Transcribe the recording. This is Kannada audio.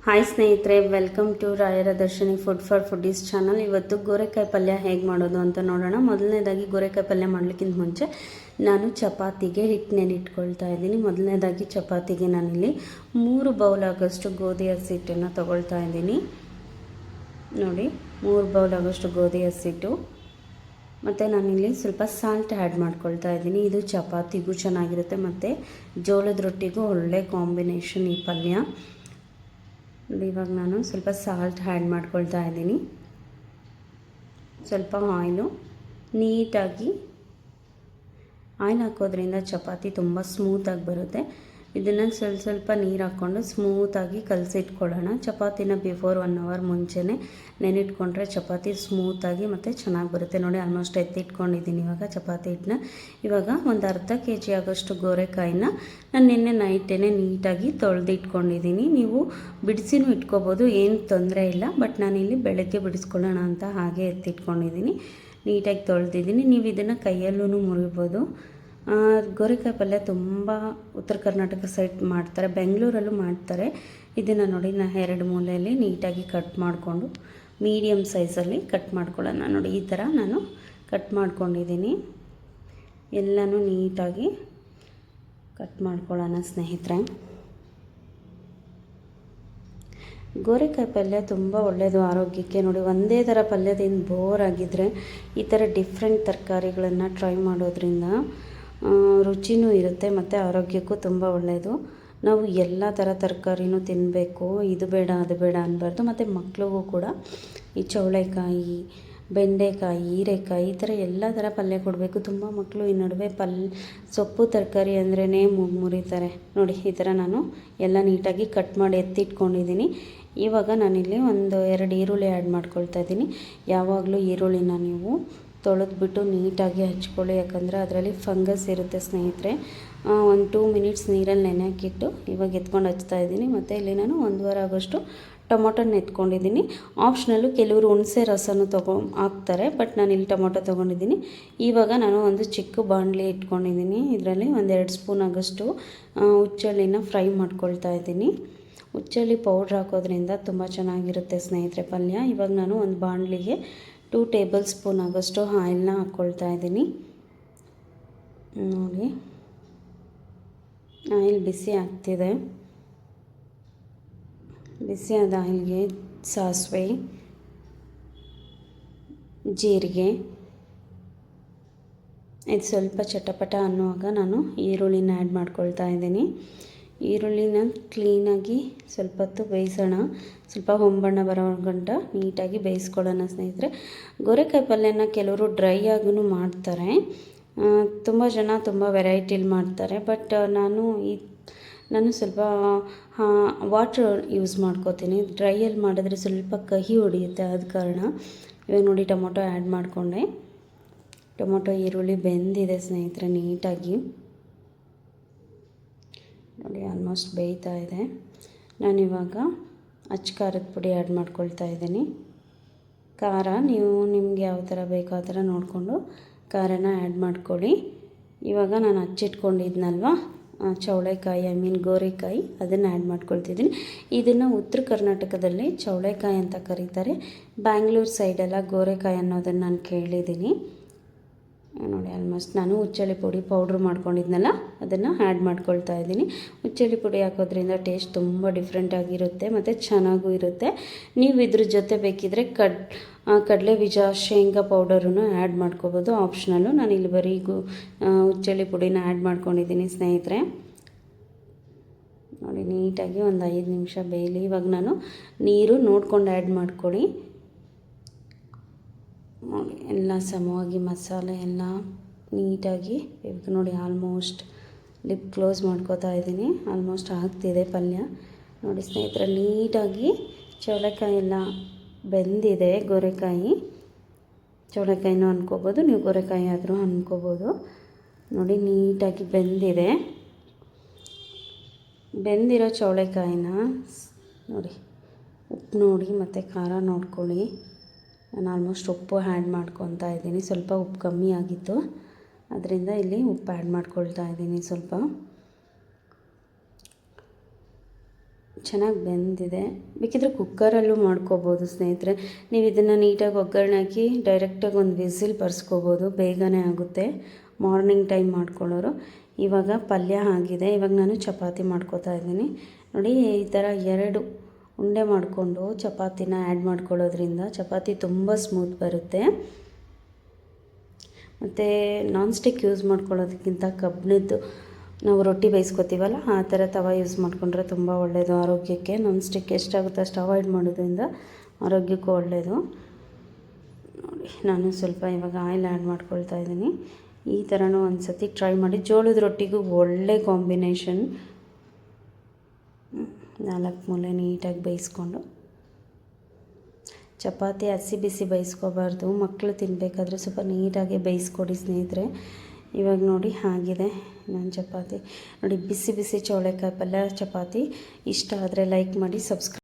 ಹಾಯ್ ಸ್ನೇಹಿತರೆ, ವೆಲ್ಕಮ್ ಟು ರಾಯರ Darshini food for foodies channel. ಇವತ್ತು ಗೋರೆಕಾಯಿ ಪಲ್ಯ ಹೇಗೆ ಮಾಡೋದು ಅಂತ ನೋಡೋಣ. ಮೊದಲನೇದಾಗಿ ಗೋರೆಕಾಯಿ ಪಲ್ಯ ಮಾಡಲಿಕ್ಕಿಂತ ಮುಂಚೆ ನಾನು ಚಪಾತಿಗೆ ಹಿಟ್ಟು ನೆನಿಟ್ಕೊಳ್ತಾ ಇದ್ದೀನಿ. ಮೊದಲನೇದಾಗಿ ಚಪಾತಿಗೆ ನಾನಿಲ್ಲಿ 3 ಬೌಲ್ ಆಗೋಷ್ಟು ಗೋಧಿ ಹಸಿಟ್ಟನ್ನು ತೊಗೊಳ್ತಾ ಇದ್ದೀನಿ. ನೋಡಿ, 3 ಬೌಲ್ ಆಗೋಷ್ಟು ಗೋಧಿ ಹಸಿಟ್ಟು. ಮತ್ತು ನಾನಿಲ್ಲಿ ಸ್ವಲ್ಪ ಸಾಲ್ಟ್ ಆ್ಯಡ್ ಮಾಡ್ಕೊಳ್ತಾ ಇದ್ದೀನಿ. ಇದು ಚಪಾತಿಗೂ ಚೆನ್ನಾಗಿರುತ್ತೆ ಮತ್ತು ಜೋಳದ ರೊಟ್ಟಿಗೂ ಒಳ್ಳೆ ಕಾಂಬಿನೇಷನ್ ಈ ಪಲ್ಯ. ಇವಾಗ ನಾನು ಸ್ವಲ್ಪ ಸಾಲ್ಟ್ ಆ್ಯಡ್ ಮಾಡ್ಕೊಳ್ತಾ ಇದ್ದೀನಿ. ಸ್ವಲ್ಪ ಆಯಿಲು. ನೀಟಾಗಿ ಆಯಿಲ್ ಹಾಕೋದ್ರಿಂದ ಚಪಾತಿ ತುಂಬ ಸ್ಮೂತಾಗಿ ಬರುತ್ತೆ. ಇದನ್ನು ಸ್ವಲ್ಪ ನೀರು ಹಾಕ್ಕೊಂಡು ಸ್ಮೂತಾಗಿ ಕಲಸಿಟ್ಕೊಳ್ಳೋಣ. ಚಪಾತಿನ ಬಿಫೋರ್ 1 ಅವರ್ ಮುಂಚೆನೇ ನೆನಿಟ್ಕೊಂಡ್ರೆ ಚಪಾತಿ ಸ್ಮೂತಾಗಿ ಮತ್ತು ಚೆನ್ನಾಗಿ ಬರುತ್ತೆ. ನೋಡಿ, ಆಲ್ಮೋಸ್ಟ್ ಎತ್ತಿಟ್ಕೊಂಡಿದ್ದೀನಿ ಇವಾಗ ಚಪಾತಿ ಹಿಟ್ಟನ್ನ. ಇವಾಗ ಒಂದು ಅರ್ಧ kg ಆಗೋಷ್ಟು ಗೋರೆಕಾಯಿನ ನಾನು ನಿನ್ನೆ ನೈಟೇ ನೀಟಾಗಿ ತೊಳೆದಿಟ್ಕೊಂಡಿದ್ದೀನಿ. ನೀವು ಬಿಡಿಸಿನೂ ಇಟ್ಕೋಬೋದು, ಏನು ತೊಂದರೆ ಇಲ್ಲ. ಬಟ್ ನಾನಿಲ್ಲಿ ಬೆಳಗ್ಗೆ ಬಿಡಿಸ್ಕೊಳ್ಳೋಣ ಅಂತ ಹಾಗೆ ಎತ್ತಿಟ್ಕೊಂಡಿದ್ದೀನಿ. ನೀಟಾಗಿ ತೊಳೆದಿದ್ದೀನಿ. ನೀವು ಇದನ್ನು ಕೈಯಲ್ಲೂ ಮುರಿಬೋದು. ಗೋರೆಕಾಯಿ ಪಲ್ಯ ತುಂಬ ಉತ್ತರ ಕರ್ನಾಟಕ ಸೈಡ್ ಮಾಡ್ತಾರೆ, ಬೆಂಗಳೂರಲ್ಲೂ ಮಾಡ್ತಾರೆ. ಇದನ್ನು ನೋಡಿ, ನಾನು 2 ಮೂಲೆಯಲ್ಲಿ ನೀಟಾಗಿ ಕಟ್ ಮಾಡಿಕೊಂಡು ಮೀಡಿಯಮ್ ಸೈಜಲ್ಲಿ ಕಟ್ ಮಾಡ್ಕೊಳ್ಳೋಣ. ನೋಡಿ, ಈ ಥರ ನಾನು ಕಟ್ ಮಾಡ್ಕೊಂಡಿದ್ದೀನಿ. ಎಲ್ಲನೂ ನೀಟಾಗಿ ಕಟ್ ಮಾಡ್ಕೊಳ್ಳೋಣ ಸ್ನೇಹಿತರೆ. ಗೋರೆಕಾಯಿ ಪಲ್ಯ ತುಂಬ ಒಳ್ಳೆಯದು ಆರೋಗ್ಯಕ್ಕೆ. ನೋಡಿ, ಒಂದೇ ಥರ ಪಲ್ಯದಿಂದ ಬೋರ್ ಆಗಿದ್ದರೆ ಈ ಥರ ಡಿಫ್ರೆಂಟ್ ತರಕಾರಿಗಳನ್ನು ಟ್ರೈ ಮಾಡೋದ್ರಿಂದ ರುಚಿನೂ ಇರುತ್ತೆ ಮತ್ತು ಆರೋಗ್ಯಕ್ಕೂ ತುಂಬ ಒಳ್ಳೆಯದು. ನಾವು ಎಲ್ಲ ಥರ ತರಕಾರಿನೂ ತಿನ್ನಬೇಕು, ಇದು ಬೇಡ ಅದು ಬೇಡ ಅನ್ನಬಾರ್ದು. ಮತ್ತು ಮಕ್ಳಿಗೂ ಕೂಡ ಈ ಚೌಳೆಕಾಯಿ, ಬೆಂಡೆಕಾಯಿ, ಹೀರೆಕಾಯಿ ಈ ಥರ ಎಲ್ಲ ಥರ ಪಲ್ಯ ಕೊಡಬೇಕು. ತುಂಬ ಮಕ್ಕಳು ಈ ನಡುವೆ ಸೊಪ್ಪು ತರಕಾರಿ ಅಂದ್ರೇ ಮುರಿತಾರೆ. ನೋಡಿ, ಈ ಥರ ನಾನು ಎಲ್ಲ ನೀಟಾಗಿ ಕಟ್ ಮಾಡಿ ಎತ್ತಿಟ್ಕೊಂಡಿದ್ದೀನಿ. ಇವಾಗ ನಾನಿಲ್ಲಿ 1-2 ಈರುಳ್ಳಿ ಆ್ಯಡ್ ಮಾಡ್ಕೊಳ್ತಾ ಇದ್ದೀನಿ. ಯಾವಾಗಲೂ ಈರುಳ್ಳಿನ ನೀವು ತೊಳೆದ್ಬಿಟ್ಟು ನೀಟಾಗಿ ಹಚ್ಕೊಳ್ಳಿ, ಯಾಕಂದರೆ ಅದರಲ್ಲಿ ಫಂಗಸ್ ಇರುತ್ತೆ ಸ್ನೇಹಿತರೆ. 2 ಮಿನಿಟ್ಸ್ ನೀರಲ್ಲಿ ನೆನೆಹಾಕಿಟ್ಟು ಇವಾಗ ಎತ್ಕೊಂಡು ಹಚ್ತಾ ಇದ್ದೀನಿ. ಮತ್ತು ಇಲ್ಲಿ ನಾನು 1 ವಾರ ಆಗೋಷ್ಟು ಟೊಮೊಟೊನ ಎತ್ಕೊಂಡಿದ್ದೀನಿ. ಆಪ್ಷನಲ್ಲು, ಕೆಲವರು ಹುಣಸೆ ರಸನೂ ಹಾಕ್ತಾರೆ, ಬಟ್ ನಾನು ಇಲ್ಲಿ ಟೊಮೊಟೊ ತೊಗೊಂಡಿದ್ದೀನಿ. ಇವಾಗ ನಾನು ಒಂದು ಚಿಕ್ಕ ಬಾಣಲಿ ಇಟ್ಕೊಂಡಿದ್ದೀನಿ. ಇದರಲ್ಲಿ 1-2 ಸ್ಪೂನ್ ಆಗೋಷ್ಟು ಹುಚ್ಚಳ್ಳಿನ ಫ್ರೈ ಮಾಡ್ಕೊಳ್ತಾ ಇದ್ದೀನಿ. ಹುಚ್ಚಳ್ಳಿ ಪೌಡ್ರ್ ಹಾಕೋದ್ರಿಂದ ತುಂಬ ಚೆನ್ನಾಗಿರುತ್ತೆ ಸ್ನೇಹಿತರೆ ಪಲ್ಯ. ಇವಾಗ ನಾನು ಒಂದು ಬಾಣಲಿಗೆ 2 ಟೇಬಲ್ ಸ್ಪೂನ್ ಆಗೋಷ್ಟು ಆಯಿಲ್ನ ಹಾಕ್ಕೊಳ್ತಾ ಇದ್ದೀನಿ. ನೋಡಿ, ಆಯಿಲ್ ಬಿಸಿ ಆಗ್ತಿದೆ. ಬಿಸಿಯಾದ ಆಯಿಲ್ಗೆ ಸಾಸಿವೆ, ಜೀರಿಗೆ ಇದು ಸ್ವಲ್ಪ ಚಟಪಟ ಅನ್ನುವಾಗ ನಾನು ಈರುಳ್ಳಿನ ಆ್ಯಡ್ ಮಾಡ್ಕೊಳ್ತಾ ಇದ್ದೀನಿ. ಈರುಳ್ಳಿನ ಕ್ಲೀನಾಗಿ ಸ್ವಲ್ಪ ಹೊತ್ತು ಬೇಯಿಸೋಣ. ಸ್ವಲ್ಪ ಹೊಂಬಣ್ಣ ಬರೋ ಗಂಟ ನೀಟಾಗಿ ಬೇಯಿಸ್ಕೊಳ್ಳೋಣ ಸ್ನೇಹಿತರೆ. ಗೋರೆಕಾಯಿ ಪಲ್ಯನ ಕೆಲವರು ಡ್ರೈ ಆಗೂ ಮಾಡ್ತಾರೆ. ತುಂಬ ಜನ ತುಂಬ ವೆರೈಟಿಲಿ ಮಾಡ್ತಾರೆ. ಬಟ್ ನಾನು ಸ್ವಲ್ಪ ವಾಟ್ರ್ ಯೂಸ್ ಮಾಡ್ಕೋತೀನಿ. ಡ್ರೈಯಲ್ಲಿ ಮಾಡಿದ್ರೆ ಸ್ವಲ್ಪ ಕಹಿ ಹೊಡೆಯುತ್ತೆ, ಆದ ಕಾರಣ. ಇವಾಗ ನೋಡಿ, ಟೊಮೊಟೊ ಆ್ಯಡ್ ಮಾಡಿಕೊಂಡೆ. ಟೊಮೊಟೊ ಈರುಳ್ಳಿ ಬೆಂದಿದೆ ಸ್ನೇಹಿತರೆ ನೀಟಾಗಿ. ನೋಡಿ, ಆಲ್ಮೋಸ್ಟ್ ಬೇಯ್ತಾ ಇದೆ. ನಾನಿವಾಗ ಖಾರದ ಪುಡಿ ಆ್ಯಡ್ ಮಾಡ್ಕೊಳ್ತಾ ಇದ್ದೀನಿ. ಖಾರ ನಿಮ್ಗೆ ಯಾವ ಥರ ಬೇಕೋ ಆ ಥರ ನೋಡಿಕೊಂಡು ಖಾರನ ಆ್ಯಡ್ ಮಾಡ್ಕೊಳ್ಳಿ. ಇವಾಗ ನಾನು ಹಚ್ಚಿಟ್ಕೊಂಡಿದ್ನಲ್ವ ಚೌಳೆಕಾಯಿ, ಗೋರೆಕಾಯಿ, ಅದನ್ನು ಆ್ಯಡ್ ಮಾಡ್ಕೊಳ್ತಿದ್ದೀನಿ. ಇದನ್ನು ಉತ್ತರ ಕರ್ನಾಟಕದಲ್ಲಿ ಚೌಳೆಕಾಯಿ ಅಂತ ಕರೀತಾರೆ. ಬ್ಯಾಂಗ್ಳೂರು ಸೈಡೆಲ್ಲ ಗೋರೆಕಾಯಿ ಅನ್ನೋದನ್ನು ನಾನು ಕೇಳಿದ್ದೀನಿ. ನೋಡಿ, ಆಲ್ಮೋಸ್ಟ್ ನಾನು ಹುಚ್ಚಳ್ಳಿ ಪುಡಿ ಪೌಡ್ರ್ ಮಾಡ್ಕೊಂಡಿದ್ನಲ್ಲ ಅದನ್ನು ಆ್ಯಡ್ ಮಾಡ್ಕೊಳ್ತಾ ಇದ್ದೀನಿ. ಹುಚ್ಚಳ್ಳಿ ಪುಡಿ ಹಾಕೋದ್ರಿಂದ ಟೇಸ್ಟ್ ತುಂಬ ಡಿಫ್ರೆಂಟಾಗಿರುತ್ತೆ ಮತ್ತು ಚೆನ್ನಾಗೂ ಇರುತ್ತೆ. ನೀವು ಇದ್ರ ಜೊತೆ ಬೇಕಿದ್ದರೆ ಕಡಲೆ ಬೀಜ, ಶೇಂಗಾ ಪೌಡರನ್ನು ಆ್ಯಡ್ ಮಾಡ್ಕೋಬೋದು, ಆಪ್ಷನಲ್ಲು. ನಾನು ಇಲ್ಲಿ ಬರೀ ಹುಚ್ಚಳ್ಳಿ ಪುಡಿನ ಆ್ಯಡ್ ಮಾಡ್ಕೊಂಡಿದ್ದೀನಿ ಸ್ನೇಹಿತರೆ. ನೋಡಿ, ನೀಟಾಗಿ ಒಂದು 5 ನಿಮಿಷ ಬೇಯಲಿ. ಇವಾಗ ನಾನು ನೀರು ನೋಡ್ಕೊಂಡು ಆ್ಯಡ್ ಮಾಡ್ಕೊಳ್ಳಿ. ನೋಡಿ, ಎಲ್ಲ ಸಮವಾಗಿ ಮಸಾಲೆ ಎಲ್ಲ ನೀಟಾಗಿ ಇವಾಗ ನೋಡಿ, ಆಲ್ಮೋಸ್ಟ್ ಲಿಪ್ ಕ್ಲೋಸ್ ಮಾಡ್ಕೋತಾ ಇದ್ದೀನಿ. ಆಲ್ಮೋಸ್ಟ್ ಆಗ್ತಿದೆ ಪಲ್ಯ. ನೋಡಿ ಸ್ನೇಹಿತರೆ, ನೀಟಾಗಿ ಚೌಳೆಕಾಯಿ ಎಲ್ಲ ಬೆಂದಿದೆ. ಚೌಳೆಕಾಯಿನೂ ಅನ್ಕೋಬೋದು, ನೀವು ಗೋರೆಕಾಯಿ ಆದರೂ ಅನ್ಕೋಬೋದು. ನೋಡಿ, ನೀಟಾಗಿ ಬೆಂದಿದೆ. ಬೆಂದಿರೋ ಚೌಳೆಕಾಯಿನ ನೋಡಿ, ಉಪ್ಪು ನೋಡಿ ಮತ್ತು ಖಾರ ನೋಡ್ಕೊಳ್ಳಿ. ನಾನು ಆಲ್ಮೋಸ್ಟ್ ಉಪ್ಪು ಆ್ಯಡ್ ಮಾಡ್ಕೊತಾ ಇದ್ದೀನಿ. ಸ್ವಲ್ಪ ಉಪ್ಪು ಕಮ್ಮಿ ಆಗಿತ್ತು, ಅದರಿಂದ ಇಲ್ಲಿ ಉಪ್ಪು ಆ್ಯಡ್ ಮಾಡ್ಕೊಳ್ತಾ ಇದ್ದೀನಿ ಸ್ವಲ್ಪ. ಚೆನ್ನಾಗಿ ಬೆಂದಿದೆ. ಬೇಕಿದ್ರೆ ಕುಕ್ಕರಲ್ಲೂ ಮಾಡ್ಕೋಬೋದು ಸ್ನೇಹಿತರೆ. ನೀವು ಇದನ್ನು ನೀಟಾಗಿ ಒಗ್ಗರಣೆ ಹಾಕಿ ಡೈರೆಕ್ಟಾಗಿ ಒಂದು ವಿಸಿಲ್ ಬರ್ಸ್ಕೋಬೋದು, ಬೇಗನೆ ಆಗುತ್ತೆ. ಮಾರ್ನಿಂಗ್ ಟೈಮ್ ಮಾಡ್ಕೊಳ್ಳೋರು. ಇವಾಗ ಪಲ್ಯ ಆಗಿದೆ. ಇವಾಗ ನಾನು ಚಪಾತಿ ಮಾಡ್ಕೋತಾ ಇದ್ದೀನಿ ನೋಡಿ. ಈ ಥರ 2 ಉಂಡೆ ಮಾಡಿಕೊಂಡು ಚಪಾತಿನ ಆ್ಯಡ್ ಮಾಡ್ಕೊಳ್ಳೋದ್ರಿಂದ ಚಪಾತಿ ತುಂಬ ಸ್ಮೂತ್ ಬರುತ್ತೆ. ಮತ್ತು ನಾನ್ ಸ್ಟಿಕ್ ಯೂಸ್ ಮಾಡ್ಕೊಳ್ಳೋದಕ್ಕಿಂತ ಕಬ್ಬಿಣದ್ದು ನಾವು ರೊಟ್ಟಿ ಬೇಯಿಸ್ಕೊತೀವಲ್ಲ ಆ ಥರ ತವ ಯೂಸ್ ಮಾಡಿಕೊಂಡ್ರೆ ತುಂಬ ಒಳ್ಳೆಯದು ಆರೋಗ್ಯಕ್ಕೆ. ನಾನ್ ಸ್ಟಿಕ್ ಎಷ್ಟಾಗುತ್ತೆ ಅಷ್ಟು ಅವಾಯ್ಡ್ ಮಾಡೋದ್ರಿಂದ ಆರೋಗ್ಯಕ್ಕೂ ಒಳ್ಳೆಯದು. ನೋಡಿ ನಾನು ಸ್ವಲ್ಪ ಇವಾಗ ಆಯಿಲ್ ಆ್ಯಡ್ ಮಾಡ್ಕೊಳ್ತಾ ಇದ್ದೀನಿ. ಈ ಥರನೂ ಒಂದು ಸತಿ ಟ್ರೈ ಮಾಡಿ. ಜೋಳದ ರೊಟ್ಟಿಗೂ ಒಳ್ಳೆ ಕಾಂಬಿನೇಷನ್. 4 ಮೂಲೆ ನೀಟಾಗಿ ಬೇಯಿಸ್ಕೊಂಡು, ಚಪಾತಿ ಹಸಿ ಬಿಸಿ ಬೇಯಿಸ್ಕೋಬಾರ್ದು. ಮಕ್ಕಳು ತಿನ್ನಬೇಕಾದ್ರೆ ಸ್ವಲ್ಪ ನೀಟಾಗಿ ಬೇಯಿಸ್ಕೊಡಿ ಸ್ನೇಹಿತರೆ. ಇವಾಗ ನೋಡಿ ಆಗಿದೆ ನನ್ನ ಚಪಾತಿ ನೋಡಿ. ಬಿಸಿ ಬಿಸಿ ಚೌಳೆಕಾಯಿ ಪಲ್ಯ ಚಪಾತಿ ಇಷ್ಟ ಆದರೆ ಲೈಕ್ ಮಾಡಿ, ಸಬ್ಸ್ಕ್ರೈಬ್